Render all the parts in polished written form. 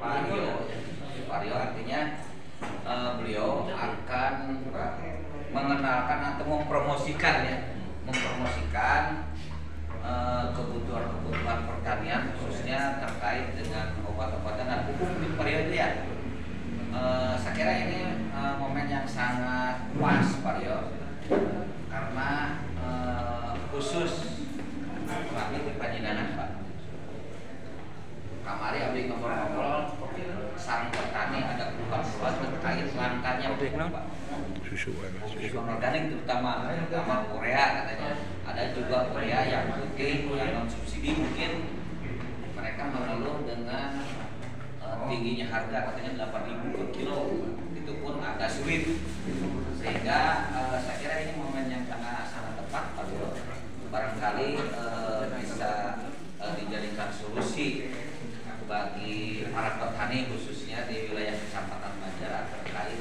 Vario. Vario artinya beliau akan mengenalkan atau mempromosikan kebutuhan pertanian khususnya terkait dengan obat-obatan dan pupuk di Vario itu ya. Saya kira ini momen yang sangat pas Vario karena khusus kami di Panjenengan Pak. Kamari abdi ngobrol-ngobrol sareng petani ada keluhan-keluhan terkait langkanya Pak. Susu organik terutama Korea katanya. Ada juga Korea yang putih yang non subsidi mungkin mereka mengeluh dengan tingginya harga katanya 8.000 per kilo. Itu pun agak sulit. Sehingga saya kira ini momen yang sangat tepat Pak. Barangkali bisa dijadikan solusi bagi para petani khususnya di wilayah Kecamatan Banjaran terkait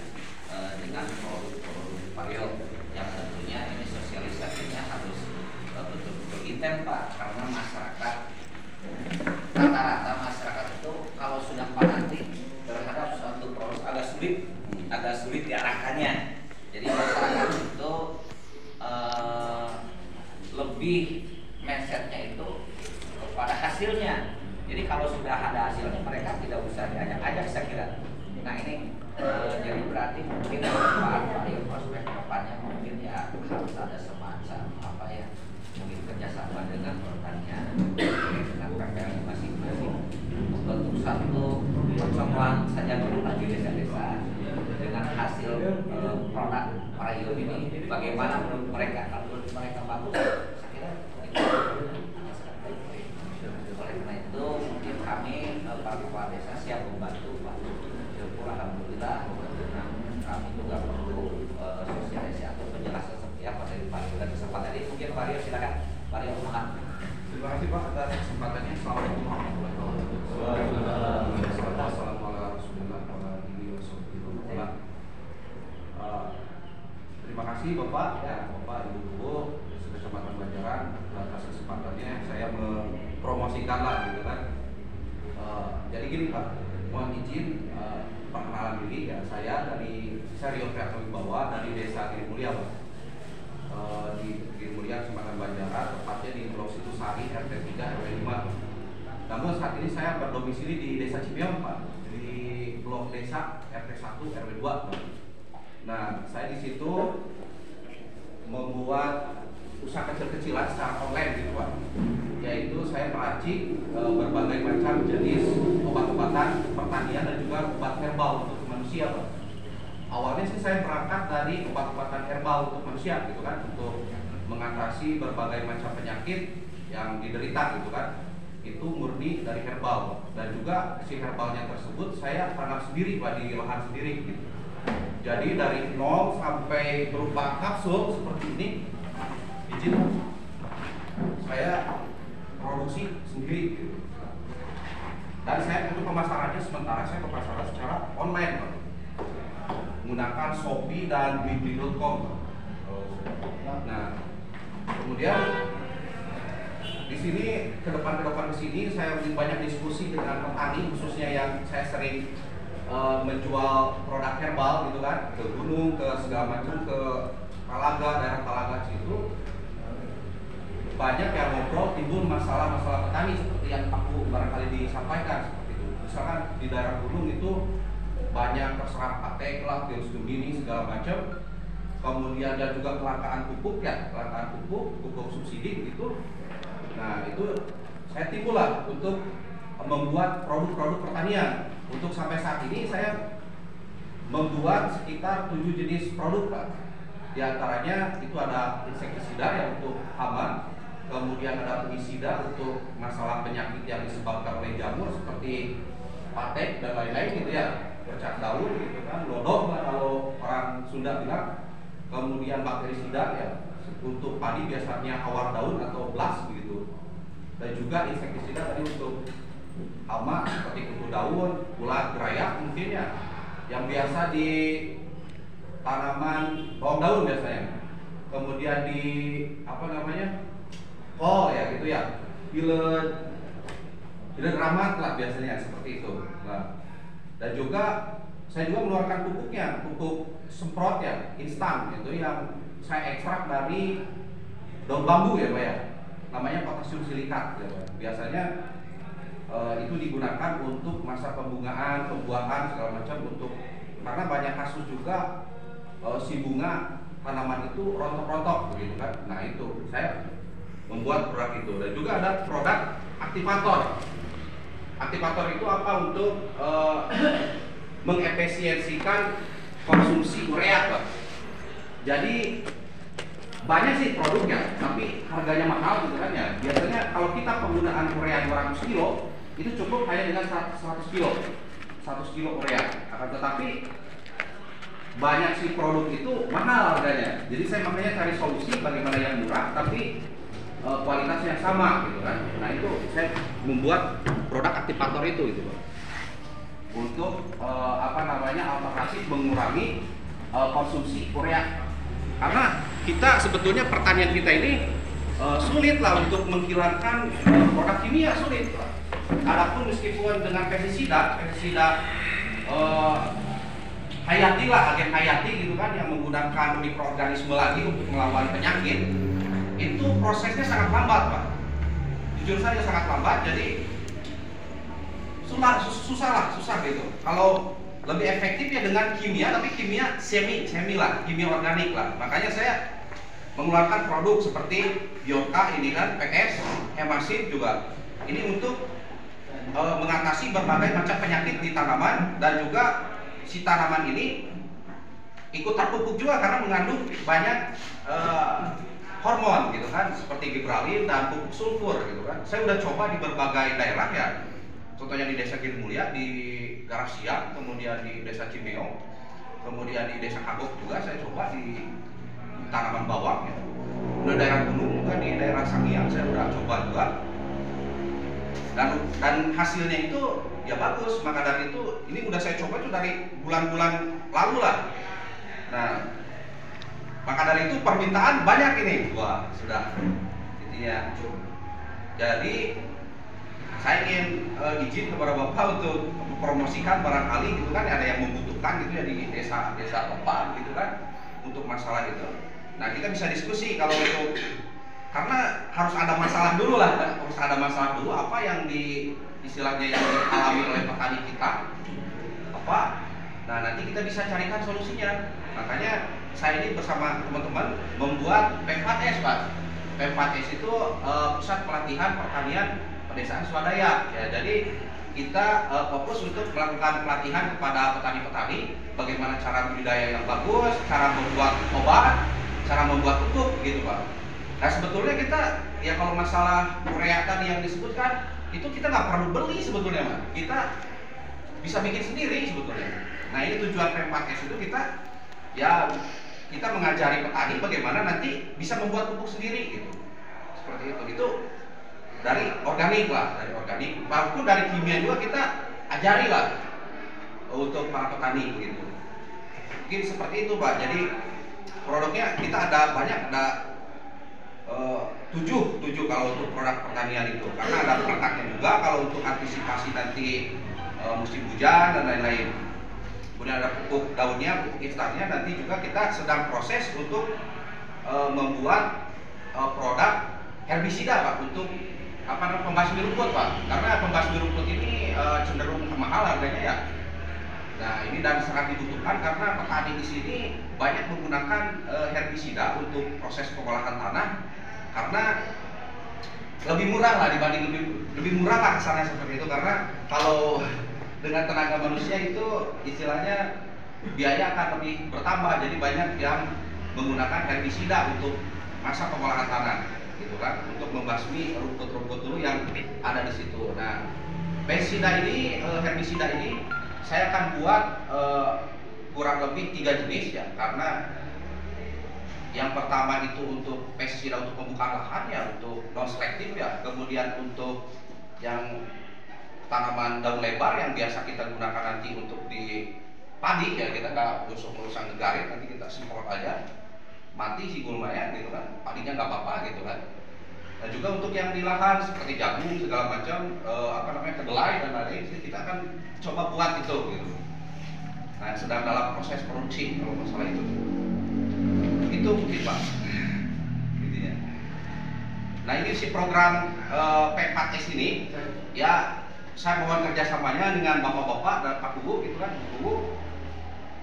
dengan produk-produk Vario yang tentunya ini sosialisasinya harus betul-betul intens Pak, karena masyarakat rata-rata masyarakat itu kalau sudah fanatik terhadap suatu produk agak sulit diarahkannya. Jadi masyarakat itu lebih mindsetnya itu kepada hasilnya. Jadi kalau sudah ada hasilnya mereka tidak usah diajak-ajak saya kira. Nah ini jadi berarti mungkin Vario prospek depannya mungkin ya harus ada semacam apa ya, mungkin kerjasama dengan pertanian dengan PPL masing-masing untuk satu pertemuan saja dulu di desa-desa dengan hasil produk Vario ini bagaimana menurut mereka. Kalau menurut mereka bagus saya kira itu mungkin kami para kepala desa siap membantu Pak. Alhamdulillah, namun kami juga perlu sosialisasi atau penjelasan seperti apa dari Vario dan kesempatan ini mungkin Vario silakan. Vario mohon. Terima kasih Pak atas kesempatannya. Assalamualaikum warahmatullahi wabarakatuh. Terima kasih Bapak ya, Bapak Ibu Kecamatan Banjaran atas kesempatannya saya mempromosikan lah gitu kan. Jadi gini Pak, mohon izin perkenalan diri ya, saya Rio Prihartowibawa dari Desa Girimulya Pak. Di Girimulya Kecamatan Banjaran, tepatnya di Blok Situsari RT 3 RW 5. Namun saat ini saya berdomisili di Desa Cibiong Pak, di Blok Desa RT 1 RW 2 Pak. Nah, saya di situ membuat usaha kecil-kecilan secara online gitu Pak. Yaitu saya meracik berbagai macam jenis obat-obatan pertanian dan juga obat herbal untuk manusia Pak. Awalnya sih saya berangkat dari obat-obatan herbal untuk manusia gitu kan, untuk mengatasi berbagai macam penyakit yang diderita gitu kan. Itu murni dari herbal dan juga si herbalnya tersebut saya tanam sendiri Pak di lahan sendiri gitu. Jadi dari nol sampai berupa kapsul seperti ini, izin saya produksi sendiri gitu. Dan saya untuk pemasarannya sementara saya pemasaran secara online Pak, menggunakan Shopee dan Blibli.com. Nah, kemudian di sini ke depan ke sini saya banyak diskusi dengan petani khususnya yang saya sering menjual produk herbal gitu kan, ke gunung, ke segala macam, ke Talaga, daerah Talaga situ. Banyak yang ngobrol timbul masalah-masalah petani seperti yang aku barangkali disampaikan seperti itu. Misalkan di daerah gunung itu banyak terserang patek lah, virus Gemini segala macam. Kemudian ada juga kelangkaan pupuk ya, kelangkaan pupuk subsidi gitu. Nah itu saya timbul lah untuk membuat produk-produk pertanian. Untuk sampai saat ini saya membuat sekitar 7 jenis produk Pak. Di antaranya itu ada insektisida yang untuk hama, kemudian ada fungisida untuk masalah penyakit yang disebabkan oleh jamur seperti patek dan lain-lain gitu ya, bercak daun gitu kan, lodok lah kalau orang Sunda bilang. Kemudian bakterisida ya untuk padi biasanya awar daun atau blas begitu. Dan juga insektisida tadi untuk hama seperti kutu daun, ulat, gerayak mungkin ya, yang biasa di tanaman bawang daun biasanya. Kemudian di apa namanya, kol ya gitu ya, bilet ramat lah biasanya seperti itu. Nah, Dan juga saya juga mengeluarkan pupuknya, pupuk semprot ya, instan itu yang saya ekstrak dari daun bambu ya Pak ya, namanya potasium silikat ya Pak. Biasanya itu digunakan untuk masa pembungaan, pembuahan segala macam untuk, karena banyak kasus juga si bunga tanaman itu rontok-rontok begitu kan. Nah itu saya membuat produk itu. Dan juga ada produk aktivator. Aktivator itu apa? Untuk mengefisiensikan konsumsi urea Pak. Jadi banyak sih produknya, tapi harganya mahal gitu kan ya. Biasanya kalau kita penggunaan urea 200 kilo itu cukup hanya dengan 100 kilo 100 kilo urea. Akan tetapi banyak sih produk itu mahal harganya. Jadi saya makanya cari solusi bagaimana yang murah tapi kualitasnya sama gitu kan. Nah itu saya membuat produk aktivator itu gitu Pak. Untuk alternatif mengurangi konsumsi urea. Karena kita sebetulnya pertanian kita ini sulit lah untuk menghilangkan produk kimia, sulit lah. Adapun meskipun dengan pestisida hayati lah, agen hayati gitu kan, yang menggunakan mikroorganisme lagi untuk melawan penyakit, itu prosesnya sangat lambat Pak. Jujur saja sangat lambat, jadi susah gitu. Kalau lebih efektif ya dengan kimia, tapi kimia semi lah, kimia organik lah. Makanya saya mengeluarkan produk seperti Bioka ini kan, PS, Hemasin juga. Ini untuk mengatasi berbagai macam penyakit di tanaman, dan juga si tanaman ini ikut terpupuk juga karena mengandung banyak hormon gitu kan, seperti gibralin dan pupuk sulfur gitu kan. Saya udah coba di berbagai daerah ya. Contohnya di Desa Giri Mulia, di Garasia, kemudian di Desa Cimeo, kemudian di Desa Kagok juga saya coba di tanaman bawang ya. Udah daerah gunung juga, di daerah Sangiang saya udah coba juga. Dan hasilnya itu ya bagus. Maka dari itu ini udah saya coba itu dari bulan-bulan lalu lah. Nah, maka dari itu permintaan banyak ini. Wah, sudah. Jadi saya ingin izin kepada Bapak untuk mempromosikan barangkali gitu kan, ada yang membutuhkan gitu ya di desa Bapak gitu kan untuk masalah itu. Nah kita bisa diskusi kalau itu, karena harus ada masalah dulu lah, harus ada masalah dulu apa yang istilahnya yang dialami oleh petani kita apa. Nah nanti kita bisa carikan solusinya. Makanya saya ini bersama teman-teman membuat P4S Pak. P4S itu pusat pelatihan pertanian pedesaan swadaya ya. Jadi kita fokus untuk melakukan pelatihan kepada petani-petani bagaimana cara budidaya yang bagus, cara membuat obat, cara membuat pupuk gitu Pak. Nah sebetulnya kita ya kalau masalah urea tadi yang disebutkan itu kita nggak perlu beli sebetulnya Pak. Kita bisa bikin sendiri sebetulnya. Nah ini tujuan P4S itu kita mengajari petani bagaimana nanti bisa membuat pupuk sendiri gitu. Seperti itu. Itu dari organik lah, dari organik, maupun dari kimia juga kita ajari lah untuk para petani begitu. Mungkin seperti itu Pak. Jadi produknya kita ada banyak, ada 7 kalau untuk produk pertanian itu, karena ada produknya juga kalau untuk antisipasi nanti musim hujan dan lain-lain. Kemudian ada pupuk daunnya, pupuk instannya, nanti juga kita sedang proses untuk membuat produk herbisida Pak, untuk pembasmi rumput Pak, karena pembasmi rumput ini cenderung mahal harganya ya. Nah ini dan sangat dibutuhkan karena petani di sini banyak menggunakan herbisida untuk proses pengolahan tanah, karena lebih murah lah dibanding lebih murah lah kesannya seperti itu. Karena kalau dengan tenaga manusia itu istilahnya biaya akan lebih bertambah, jadi banyak yang menggunakan herbisida untuk masa pengolahan tanah gitu kan, untuk membasmi rumput-rumput dulu yang ada di situ. Nah, herbisida ini saya akan buat kurang lebih 3 jenis ya, karena yang pertama itu untuk pestisida untuk pembukaan lahan ya, untuk non selektif ya, kemudian untuk yang tanaman daun lebar yang biasa kita gunakan nanti untuk di padi ya, kita nggak usah ngegarit, nanti kita semprot aja mati si gulmanya gitu kan, padinya nggak apa-apa gitu kan. Nah juga untuk yang di lahan seperti jagung segala macam, kedelai dan lain-lain, kita akan coba buat itu gitu. Nah sedang dalam proses produksi kalau masalah itu mungkin Pak intinya. Nah ini si program P4S ini ya, saya mohon kerjasamanya dengan bapak-bapak dan Pak Guru gitu kan, Bu Guru.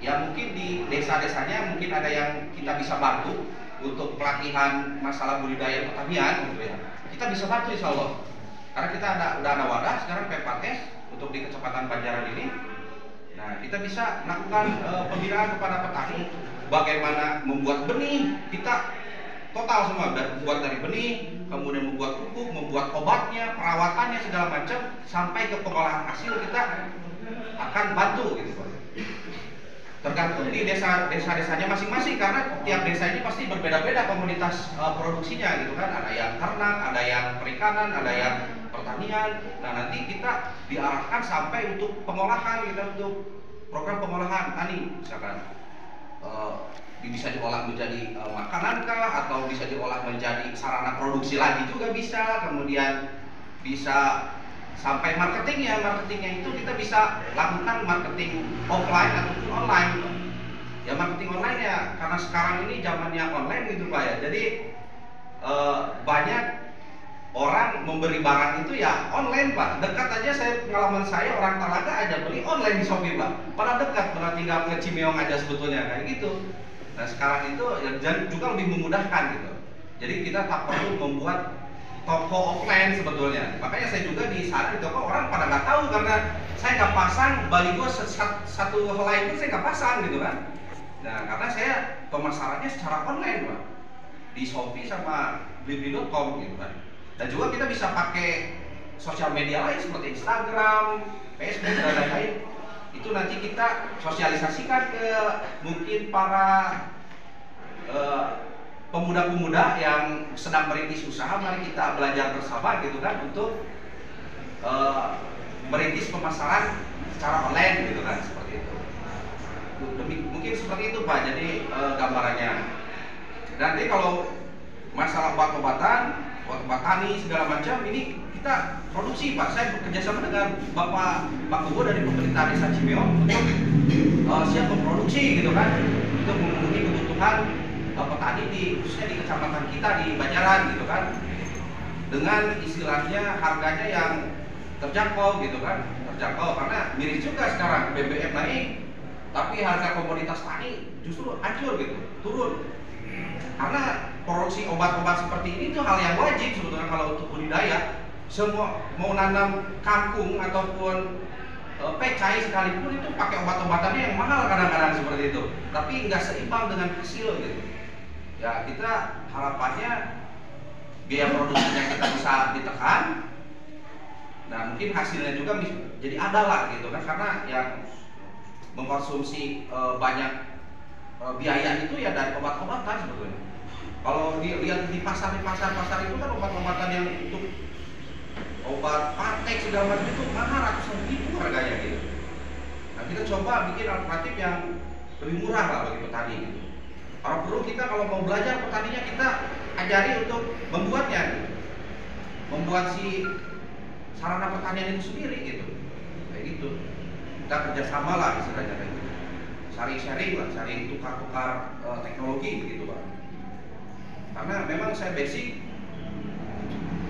Ya mungkin di desa-desanya mungkin ada yang kita bisa bantu untuk pelatihan masalah budidaya pertanian gitu ya. Kita bisa bantu insya Allah. Karena kita udah ada wadah sekarang P4S untuk di Kecamatan Banjaran ini. Nah kita bisa melakukan pembinaan kepada petani, bagaimana membuat benih, kita total semua, membuat dari benih, kemudian membuat pupuk, membuat obatnya, perawatannya segala macam, sampai ke pengolahan hasil kita akan bantu gitu Pak. Tergantung di desa-desanya masing-masing, karena tiap desa ini pasti berbeda-beda komoditas produksinya gitu kan. Ada yang ternak, ada yang perikanan, ada yang pertanian. Nah nanti kita diarahkan sampai untuk pengolahan, kita untuk program pengolahan tani misalkan bisa diolah menjadi makanan kah, atau bisa diolah menjadi sarana produksi lagi juga bisa. Kemudian bisa sampai marketingnya itu kita bisa lakukan marketing offline ataupun online. Ya marketing online ya, karena sekarang ini zamannya online gitu Pak ya. Jadi banyak orang memberi barang itu ya online Pak. Dekat aja, pengalaman saya orang Talaga aja beli online di Shopee Pak. Pada dekat, pada tinggal ngecimeong aja sebetulnya kayak gitu. Nah sekarang itu ya juga lebih memudahkan gitu. Jadi kita tak perlu membuat toko offline sebetulnya. Makanya saya juga di sana di toko orang pada nggak tahu, karena saya nggak pasang baliho satu helai pun saya nggak pasang gitu kan. Nah karena saya pemasarannya secara online Pak, di Shopee sama blibli.com gitu kan. Dan juga kita bisa pakai sosial media lain seperti Instagram, Facebook dan lain-lain. Itu nanti kita sosialisasikan ke mungkin para pemuda-pemuda yang sedang merintis usaha. Mari kita belajar bersama gitu kan, untuk merintis pemasaran secara online gitu kan, seperti itu. Mungkin seperti itu Pak, jadi gambarannya. Nanti kalau masalah obat-obatan, obat tani segala macam, ini kita produksi Pak. Saya bekerja sama dengan Pak Guru dari pemerintah Desa Cimeong untuk siap memproduksi gitu kan, untuk memenuhi kebutuhan petani khususnya di kecamatan kita di Banjaran gitu kan, dengan istilahnya harganya yang terjangkau gitu kan, karena miris juga sekarang BBM naik, tapi harga komoditas tani justru hancur gitu, turun. Karena produksi obat-obat seperti ini itu hal yang wajib sebetulnya kalau untuk budidaya. Semua mau nanam kangkung ataupun pecai sekalipun itu pakai obat-obatannya yang mahal kadang-kadang seperti itu, tapi nggak seimbang dengan hasil gitu. Ya kita harapannya biaya produksinya kita bisa ditekan. Nah mungkin hasilnya juga jadi ada lah gitu kan, karena yang mengkonsumsi banyak biaya itu ya dari obat-obatan sebetulnya. Kalau dilihat di pasar itu kan obat-obatan yang untuk obat patek segala macam itu mahal, ratusan ribu harganya gitu. Nah kita coba bikin alternatif yang lebih murah lah bagi petani gitu. Kalau perlu kita kalau mau belajar petaninya, kita ajari untuk membuatnya gitu. Membuat si sarana pertanian itu sendiri gitu. Kayak gitu. Kita kerjasama lah istilahnya kayak gitu. Sharing lah, sharing tukar-tukar teknologi begitu Pak. Karena memang saya basic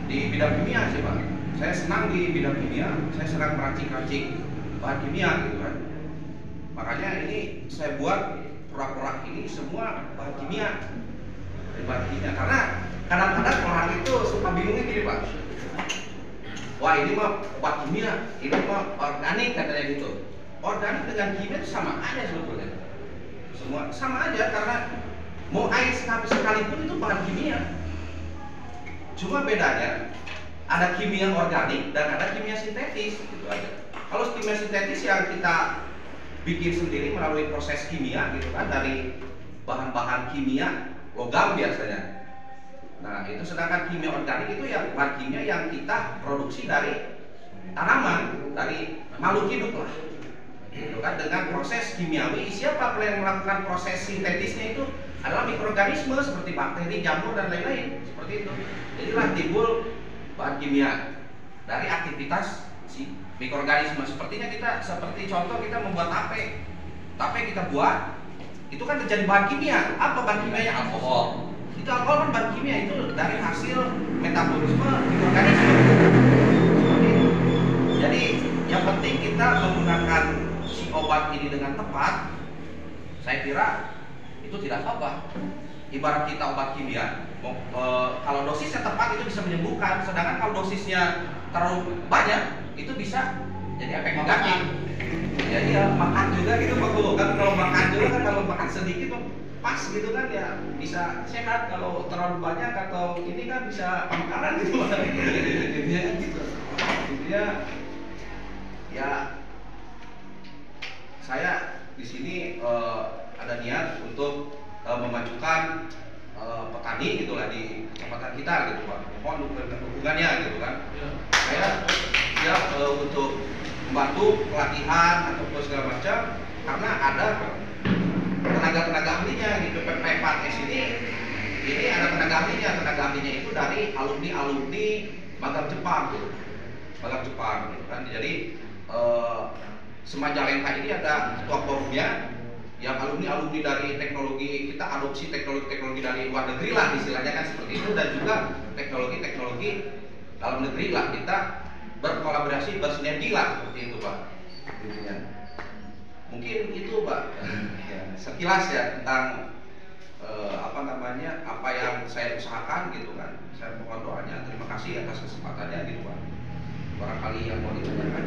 di bidang kimia sih Pak. Saya senang di bidang kimia, saya senang meracik-racik bahan kimia gitu kan. Makanya ini saya buat pura-pura ini semua bahan kimia. Karena kadang-kadang orang itu suka bingungnya gini Pak. Wah ini mah obat kimia, ini mah organik katanya gitu. Organik dengan kimia itu sama aja sebetulnya. Semua sama aja, karena mau air sekalipun itu bahan kimia. Cuma bedanya ada kimia organik dan ada kimia sintetis gitu aja. Kalau kimia sintetis yang kita bikin sendiri melalui proses kimia gitu kan, dari bahan-bahan kimia logam biasanya. Nah itu, sedangkan kimia organik itu yang bahan kimia yang kita produksi dari tanaman, dari makhluk hidup lah gitu. kan dengan proses kimiawi. Siapa yang melakukan proses sintetisnya itu adalah mikroorganisme seperti bakteri, jamur dan lain-lain seperti itu. Jadilah timbul bahan kimia dari aktivitas si mikroorganisme. Seperti contoh kita membuat tape kita buat, itu kan terjadi bahan kimia. Apa bahan kimianya? Alkohol. Itu alkohol kan bahan kimia, itu dari hasil metabolisme mikroorganisme. Jadi yang penting kita menggunakan si obat ini dengan tepat. Saya kira itu tidak apa-apa. Ibarat kita obat kimia, kalau dosisnya tepat itu bisa menyembuhkan. Sedangkan kalau dosisnya terlalu banyak itu bisa jadi efek negatif. Jadi ya makan juga gitu Pak Guru. Kan kalau makan juga kan, kalau makan sedikit pas gitu kan ya bisa sehat. Kalau terlalu banyak atau ini kan bisa pemekaran gitu. Intinya gitu. Intinya ya saya di sini ada niat untuk memajukan petani gitulah di kecamatan kita gitu Pak. Mohon dukungannya gitu kan. Saya siap untuk membantu pelatihan ataupun segala macam, karena ada tenaga ahlinya gitu. PP4S ini ada tenaga ahlinya itu dari alumni magang Jepang gitu. Magang Jepang gitu kan. Jadi Semajalengka ini ada ketua forumnya yang alumni dari teknologi, kita adopsi teknologi dari luar negeri lah istilahnya kan seperti itu, dan juga teknologi dalam negeri lah, kita berkolaborasi, bersinergi lah seperti itu Pak. Mungkin itu Pak sekilas ya tentang apa yang saya usahakan gitu kan. Saya mohon doanya, terima kasih atas kesempatannya gitu Pak. Barangkali yang mau ditanyakan.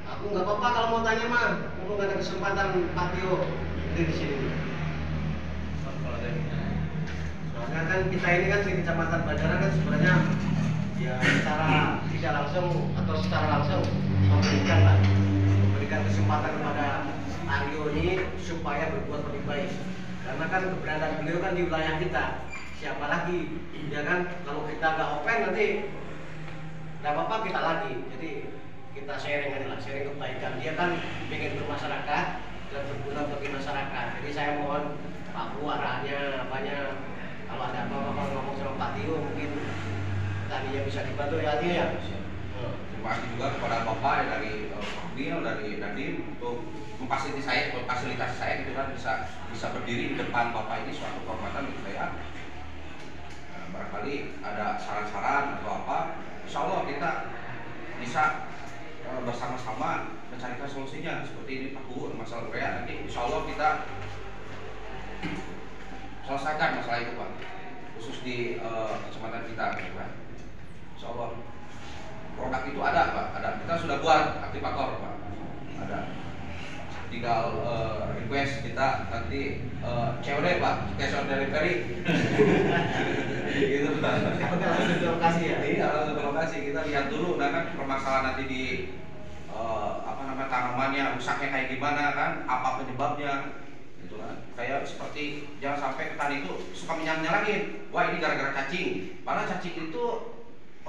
Aku nggak apa-apa kalau mau tanya mah, aku nggak ada kesempatan Pak Tio di sini. Soalnya kan kita ini kan di Kecamatan Banjaran kan sebenarnya ya secara tidak langsung atau secara langsung memberikan kesempatan kepada Aryo ini supaya berbuat lebih baik. Karena kan keberadaan beliau kan di wilayah kita, siapa lagi? Ya kan, kalau kita nggak open nanti nggak apa-apa kita lagi. Jadi kita sharing adalah sharing kebaikan. Dia kan ingin bermasyarakat dan berguna bagi masyarakat. Jadi saya mohon Pak Bu arahannya apanya, kalau ada apa-apa ngomong sama Pak Tio mungkin tadinya bisa dibantu ya Tio ya. Terima kasih juga kepada Bapak dari Fakdil, dari Nadim untuk memfasilitasi saya gitu kan, bisa berdiri di depan Bapak ini suatu kehormatan bagi saya. Barangkali ada saran-saran atau apa, insya Allah kita bisa bersama-sama mencarikan solusinya. Seperti ini Pak Bu, masalah urea nanti insya Allah kita selesaikan masalah itu Pak, khusus di kecamatan kita gitu kan. Insya Allah produk itu ada Pak, kita sudah buat aktivator Pak, ada, tinggal request kita nanti COD Pak, cash on delivery gitu Pak. Langsung ke lokasi ya? Iya, langsung ke lokasi, kita lihat dulu. Nah kan permasalahan nanti di tanamannya rusaknya kayak gimana kan, apa penyebabnya gitu kan. Kayak seperti jangan sampai petani itu suka menyalahkan, wah ini gara-gara cacing. Padahal cacing itu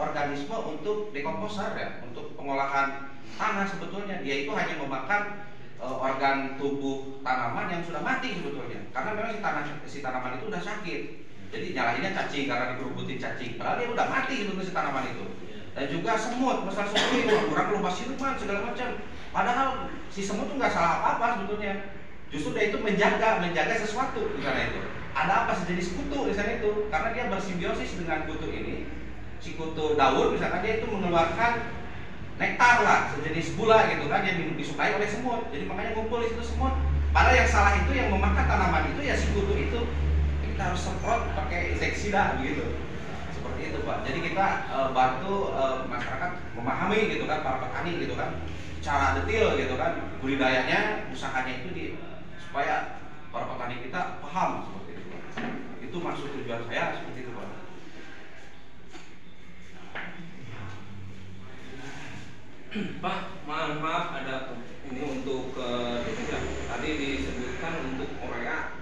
organisme untuk dekomposer ya, untuk pengolahan tanah sebetulnya. Dia itu hanya memakan organ tubuh tanaman yang sudah mati sebetulnya. Karena memang si tanaman itu udah sakit. Jadi nyalahinnya cacing karena dikerubutin cacing. Padahal dia udah mati sebetulnya si tanaman itu. Dan juga semut, masalah semut itu kurang lupa siluman segala macam. Padahal si semut itu nggak salah apa-apa sebetulnya. Justru dia itu menjaga sesuatu di sana itu. Ada apa sejenis kutu di sana itu? Karena dia bersimbiosis dengan kutu ini. Si kutu daun misalkan dia itu mengeluarkan nektar lah, sejenis gula gitu kan, yang disukai oleh semut. Jadi makanya ngumpul di situ semut. Padahal yang salah itu yang memakan tanaman itu ya si kutu itu. Kita harus semprot pakai insektisida gitu. Seperti itu Pak. Jadi kita bantu masyarakat memahami gitu kan, para petani gitu kan, secara detail gitu kan, budidayanya, usahanya itu supaya para petani kita paham seperti itu Pak. Itu maksud tujuan saya seperti itu Pak. Pak, maaf ada ini untuk tadi disebutkan untuk urea.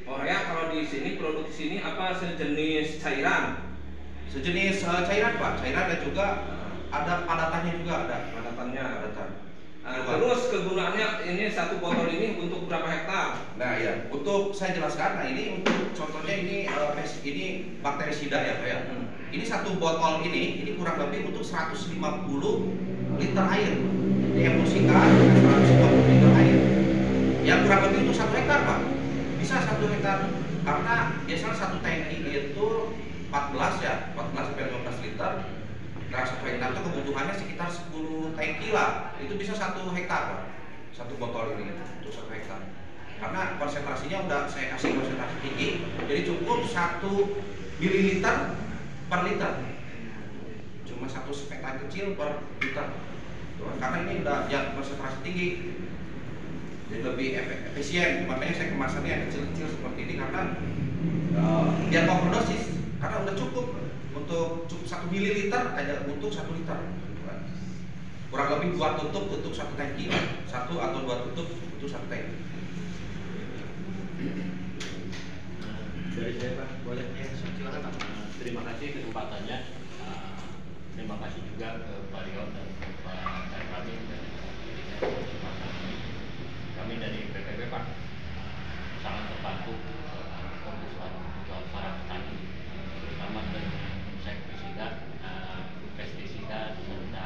Urea kalau di sini produk sini apa sejenis cairan? Sejenis cairan Pak, cairan dan juga ada padatannya juga, ada Padatannya. padatan. Terus kegunaannya ini satu botol ini untuk berapa hektar? Nah ya, untuk saya jelaskan, nah ini untuk contohnya ini bakterisida ya Pak ya. Ini satu botol ini kurang lebih untuk 150 liter air. Diemulsikan dengan 150 liter air. Yang kurang lebih untuk 1 hektar Pak. Bisa 1 hektar karena biasanya satu tangki itu 14 ya, 14 sampai 15 liter. Nah, 1 hektar itu kebutuhannya sekitar 10 tangki lah. Itu bisa 1 hektar Pak. Satu botol ini untuk 1 hektar. Karena konsentrasinya udah saya kasih konsentrasi tinggi, jadi cukup 1 mililiter per liter. Cuma 1 sepetan kecil per liter. Karena ini udah konsentrasi tinggi, jadi lebih efisien. Makanya saya kemasannya yang kecil-kecil seperti ini karena biar overdosis. Karena udah cukup untuk 1 mililiter aja untuk 1 liter. Kurang lebih 2 tutup untuk 1 tangki, 1 atau 2 tutup untuk 1 tangki. Dari saya Pak, boleh ya, silakan Pak. Terima kasih kesempatannya. Terima kasih juga ke Pak Rio dan Pak kami dari kami dari PPP Pak sangat terbantu untuk para petani, terutama dengan insektisida, pestisida serta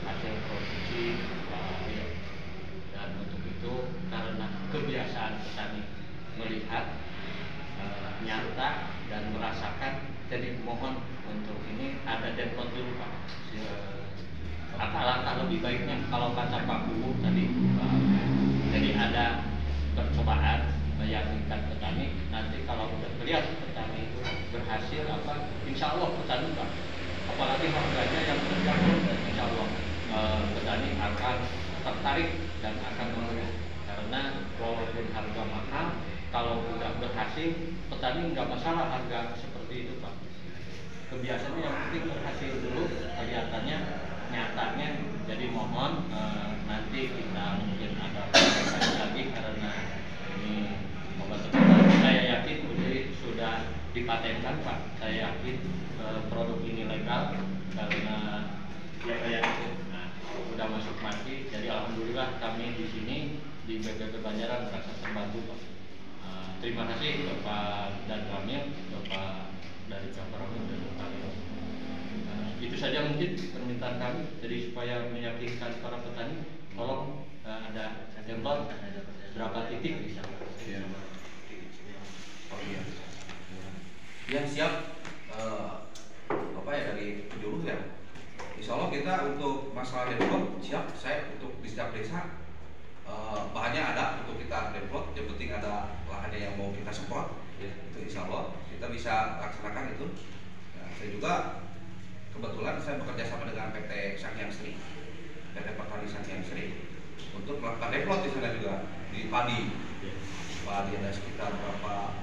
hasil produksi Pak Rio. Dan untuk itu karena kebiasaan petani melihat nyata dan merasakan, jadi mohon untuk ini ada demplot dulu Pak. Alangkah lebih baiknya kalau kata Pak Kubu tadi, jadi ada percobaan meyakinkan petani. Nanti kalau udah kelihatan petani itu berhasil insya Allah petani Pak, apalagi harganya yang terjangkau, insya Allah petani akan tertarik dan akan membeli. Karena walaupun harga mahal, kalau udah berhasil, petani nggak masalah harga seperti itu Pak. Kebiasaannya yang penting berhasil dulu, kelihatannya, nyatanya. Jadi mohon nanti kita mungkin ada pertanyaan lagi karena ini obat-obatan. Saya yakin ini sudah dipatenkan Pak. Saya yakin produk ini legal karena ya kayak itu. Nah, sudah masuk market. Jadi alhamdulillah kami di sini di BPP Banjaran merasa terbantu Pak. Terima kasih Bapak dan Ramil, Bapak dari Kamparamin dan Bapak Rio. Itu saja mungkin permintaan kami. Jadi supaya meyakinkan para petani, tolong ada template berapa titik bisa. Ya. Oh iya. Ya siap. Apa ya dari penjuru ya. Insya Allah kita untuk masalah develop siap. Saya untuk di setiap desa bahannya ada untuk kita develop. Yang penting ada lahannya yang mau kita semprot. Ya, itu insya Allah kita bisa laksanakan itu. Nah, saya juga kebetulan saya bekerja sama dengan PT Sangyang Sri, PT Pertani Sangyang Sri untuk melakukan develop di sana juga di padi. Padi ada sekitar berapa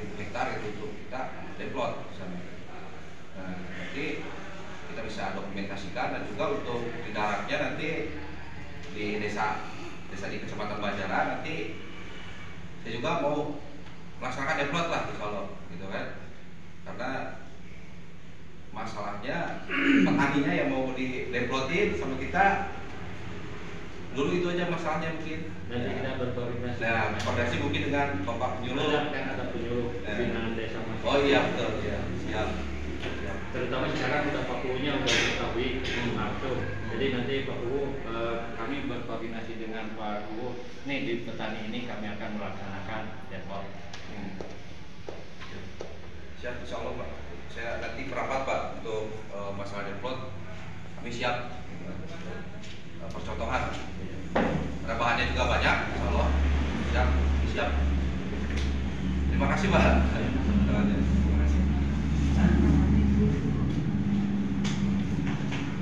ribu hektar itu untuk kita develop di sana. Nah, nanti kita bisa dokumentasikan dan juga untuk di daratnya nanti di desa di Kecamatan Banjaran nanti saya juga mau melaksanakan develop lah insya Allah gitu kan, karena masalahnya petaninya yang mau di develotin sama kita dulu itu aja masalahnya mungkin. Nanti kita berkoordinasi. Nah, koordinasi mungkin dengan Bapak penyuluh. Kan ada penyuluh binaan desa Mas. Oh iya betul ya, siap. Terutama sekarang udah Pak Kuhunya udah diketahui langsung. Jadi nanti Pak Kuhu kami berkoordinasi dengan Pak Kuhu. Nih di petani ini kami akan melaksanakan develop. Siap, insya Allah Pak. Saya nanti merapat Pak untuk masalah develop. Kami siap percontohan. Ada bahannya juga banyak, insya Allah. Siap. Terima kasih Pak. Terima kasih.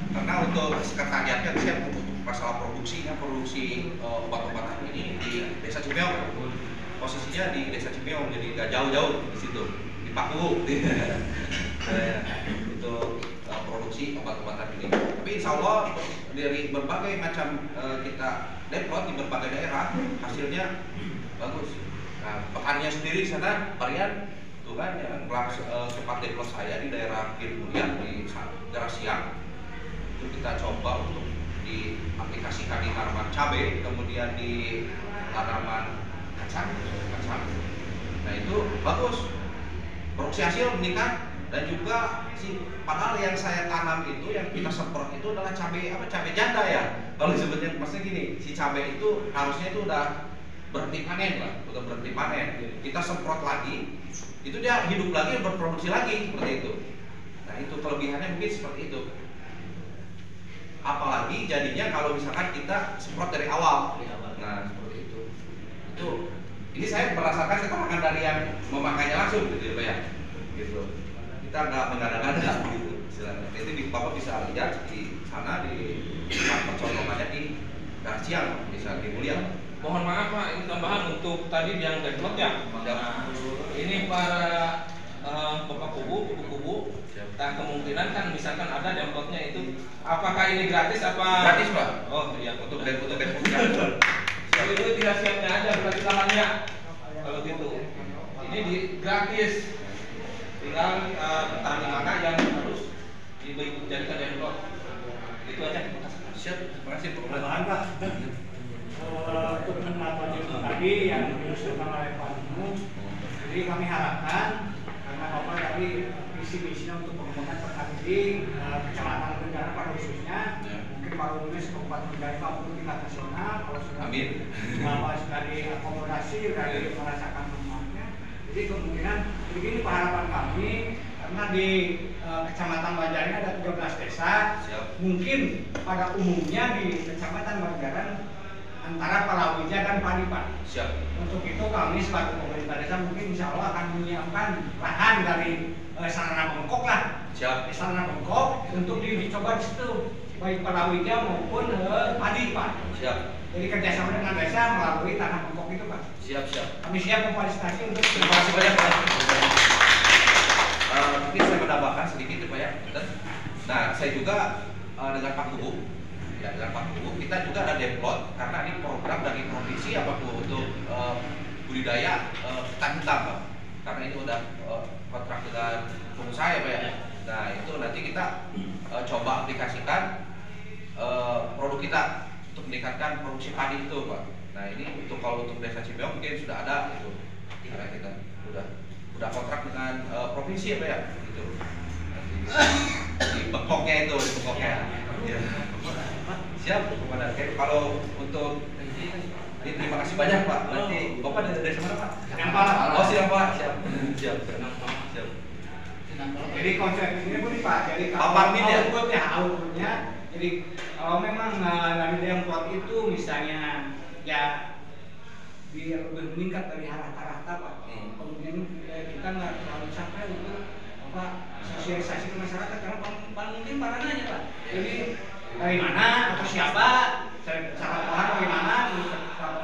Karena untuk sekretariatnya saya untuk masalah produksi obat-obatan ini di Desa Cimeong. Posisinya di Desa Cimeong, jadi nggak jauh-jauh di situ, di Paku. Itu produksi obat-obatan ini. Tapi insya Allah dari berbagai macam kita develop di berbagai daerah hasilnya bagus. Nah, petaninya sendiri di sana varian tuh kan yang sempat develop saya di daerah Kiri Mulia di daerah Siang itu kita coba untuk diaplikasikan di tanaman cabai, kemudian di tanaman kacang. Nah itu bagus, produksi hasil meningkat. Dan juga padahal yang saya tanam itu, yang kita semprot itu adalah cabai janda ya. Kalau disebutnya maksudnya gini, si cabai itu harusnya itu udah berhenti panen lah, Kita semprot lagi, itu dia hidup lagi, berproduksi lagi seperti itu. Nah itu kelebihannya mungkin seperti itu. Apalagi jadinya kalau misalkan kita semprot dari awal. Nah seperti itu. Ini saya merasakan keterangan dari yang memakainya langsung gitu ya Pak ya. Gitu. Kita nggak mengada-ngada gitu istilahnya. Itu Bapak bisa lihat di sana di percontohannya di Garciang bisa di Mulia. Mohon maaf Pak, ini tambahan untuk tadi yang deadlock ya. Nah, ini para bapak kubu, nah kemungkinan kan misalkan ada deadlocknya itu, apakah ini gratis apa? Gratis Pak. Oh iya, Untuk deadlock. Kalau itu tidak siapnya aja berarti lahannya. Kalau gitu, ini gratis. Tinggal petani mana yang harus dijadikan deadlock. Itu aja. Siap, terima kasih Pak. Tambahan Pak. Untuk mengatasi tadi yang diusulkan oleh Pak Nunu, jadi kami harapkan karena Bapak tadi visi-misinya untuk pengembangan petani di Kecamatan Negara pada khususnya, mungkin Pak Nunu Kabupaten Negara Pak perlu tingkat nasional kalau sudah Bapak sudah diakomodasi, sudah merasakan manfaatnya. Jadi kemungkinan begini Pak harapan kami karena di Kecamatan Banjaran ada 13 desa. Mungkin pada umumnya di Kecamatan Banjaran antara palawija dan padi Pak. Siap. Untuk itu kami selaku pemerintah desa mungkin insya Allah akan menyiapkan lahan dari sarana bengkok lah. Siap. Sarana bengkok untuk dicoba di situ baik palawija maupun padi Pak. Siap. Jadi kerjasama dengan desa melalui tanah bengkok itu Pak. Siap. Kami siap memfasilitasi untuk. Terima kasih banyak Pak. Mungkin saya menambahkan sedikit Pak ya. Nah saya juga dengan Pak Kubu. Ya, dengan Pak Kubu kita juga ada deadlock karena ini program dari provinsi apa Bu untuk budidaya ketan hitam Pak. Karena ini udah kontrak dengan pengusaha ya Pak ya. Nah itu nanti kita coba aplikasikan produk kita untuk meningkatkan produksi padi itu Pak. Nah ini kalau untuk desa Cibeong mungkin sudah ada itu karena kita udah kontrak dengan provinsi ya Pak ya. Gitu. Di bengkoknya itu di bengkoknya. Ya. Siap, kepada kalau untuk terima kasih banyak Pak. Nanti Bapak dari mana Pak? Sinambala. Oh Sinambala. Siap. Jadi konsep ini pun Pak. Jadi kalau outputnya. Jadi kalau memang dari yang plot itu misalnya ya biar lebih meningkat dari rata-rata Pak. Kemudian kita nggak terlalu capek untuk sosialisasi ke masyarakat karena paling mungkin para nanya Pak. Jadi dari mana atau siapa, cara Tuhan bagaimana,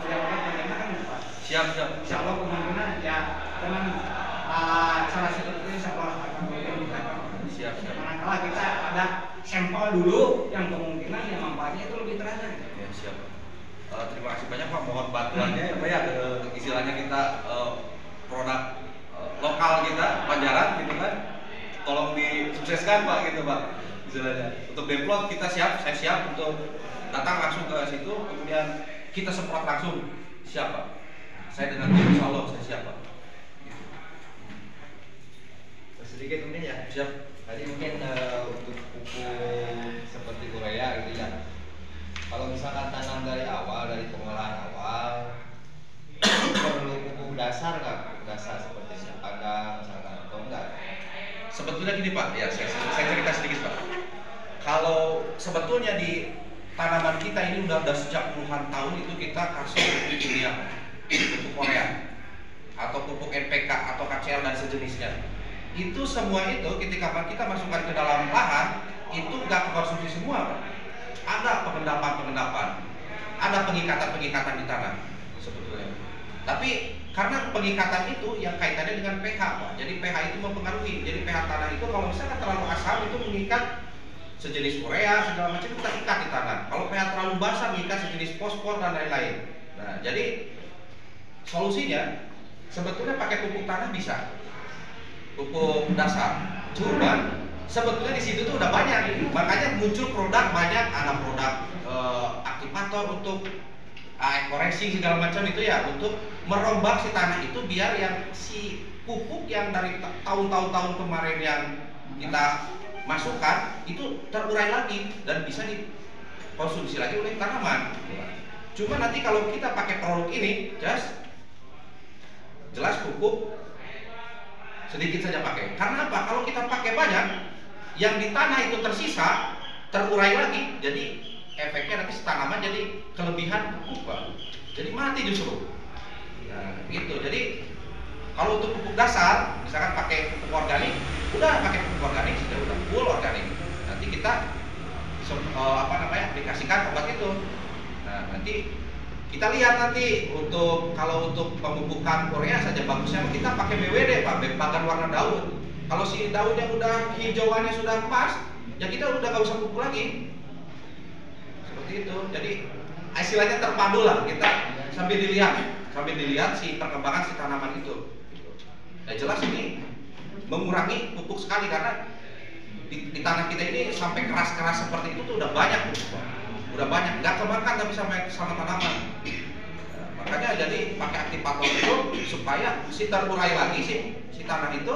jawaban bagaimana kan Pak. Siap. Insya Allah kemungkinan ya dengan cara seperti ini insya Allah akan kita. Siap. Manakala kita ada sampel dulu yang kemungkinan yang manfaatnya itu lebih terasa. Ya siap. Terima kasih banyak Pak. Mohon bantuannya ya Pak ya. Istilahnya kita produk lokal kita Banjaran gitu kan. Tolong disukseskan Pak gitu Pak. Untuk demplot kita siap, saya siap untuk datang langsung ke situ, kemudian kita semprot langsung. Siap Pak. Saya dengan tim insya Allah saya siap Pak. Sedikit mungkin ya. Siap. Tadi mungkin untuk pupuk seperti urea gitu ya. Kalau misalkan tanam dari awal, dari pengolahan awal, perlu pupuk dasar nggak? Pupuk dasar seperti padang misalkan atau enggak? Sebetulnya gini Pak, ya saya cerita sedikit Pak. Kalau sebetulnya di tanaman kita ini udah sejak puluhan tahun itu kita kasih pupuk kimia, pupuk urea, atau pupuk NPK atau KCL dan sejenisnya. Itu semua itu ketika kita masukkan ke dalam lahan itu nggak konsumsi semua Pak. Ada pengendapan, ada pengikatan di tanah sebetulnya. Tapi karena pengikatan itu yang kaitannya dengan pH Pak. Jadi pH itu mempengaruhi. Jadi pH tanah itu kalau misalnya terlalu asam itu mengikat sejenis urea segala macam kita ikat di tanah. Kalau pH terlalu basah mengikat sejenis fosfor dan lain-lain. Nah, jadi solusinya sebetulnya pakai pupuk tanah bisa. Pupuk dasar. Cuman sebetulnya di situ tuh udah banyak, makanya muncul produk banyak, ada produk aktivator untuk koreksi segala macam itu ya, untuk merombak si tanah itu biar yang si pupuk yang dari tahun-tahun kemarin yang kita masukkan itu terurai lagi dan bisa dikonsumsi lagi oleh tanaman. Cuma nanti kalau kita pakai produk ini, jelas pupuk sedikit saja pakai. Karena apa? Kalau kita pakai banyak, yang di tanah itu tersisa, terurai lagi, jadi efeknya nanti tanaman jadi kelebihan pupuk, Pak. Jadi mati justru. Nah, gitu. Jadi kalau untuk pupuk dasar, misalkan pakai pupuk organik, udah pakai pupuk organik sudah full organik. Nanti kita aplikasikan obat itu. Nah, nanti kita lihat nanti kalau untuk pemupukan Korea saja bagusnya kita pakai BWD, Pak, bagan warna daun. Kalau si daun yang udah hijauannya sudah pas, ya kita udah nggak usah pupuk lagi. Seperti itu. Jadi istilahnya terpadu lah, kita sambil dilihat si perkembangan si tanaman itu. Ya jelas ini mengurangi pupuk sekali karena di tanah kita ini sampai keras-keras seperti itu tuh udah banyak pupuk, udah banyak, nggak kemakan tapi sama tanaman. Nah, makanya jadi pakai aktivator itu supaya si terurai lagi si tanah itu,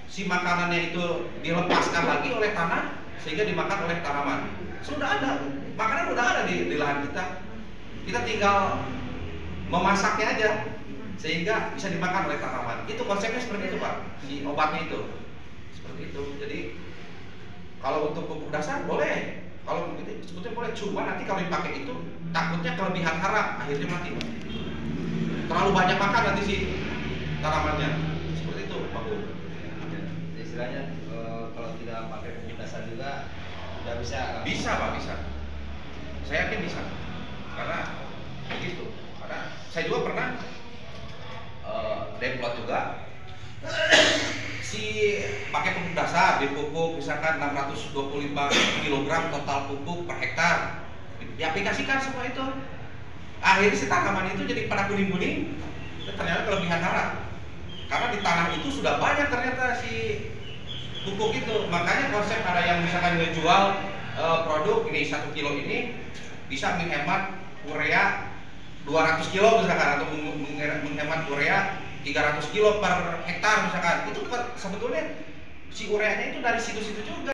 si makanannya itu dilepaskan lagi oleh tanah sehingga dimakan oleh tanaman. Sudah ada, makanan udah ada di lahan kita tinggal memasaknya aja sehingga bisa dimakan oleh tanaman. Itu konsepnya seperti itu, Pak, si obatnya itu seperti itu. Jadi kalau untuk pupuk dasar boleh, kalau begitu sebetulnya boleh, cuma nanti kalau dipakai itu takutnya kelebihan hara, akhirnya mati, Pak. Terlalu banyak makan nanti si tanamannya. Seperti itu, Pak Bu. Istilahnya kalau tidak pakai pupuk dasar juga nggak bisa. Bisa, Pak, bisa. Saya yakin bisa. Karena begitu. Karena saya juga pernah demplot juga si pakai pupuk dasar, dipupuk misalkan 625 kg total pupuk per hektar, diaplikasikan semua itu, akhirnya si tanaman itu jadi pada kuning-kuning, ternyata kelebihan hara karena di tanah itu sudah banyak ternyata si pupuk itu. Makanya konsep ada yang misalkan ngejual produk ini 1 kilo ini bisa menghemat urea 200 kilo misalkan, atau menghemat urea 300 kilo per hektar misalkan. Itu sebetulnya si ureanya itu dari situ-situ juga.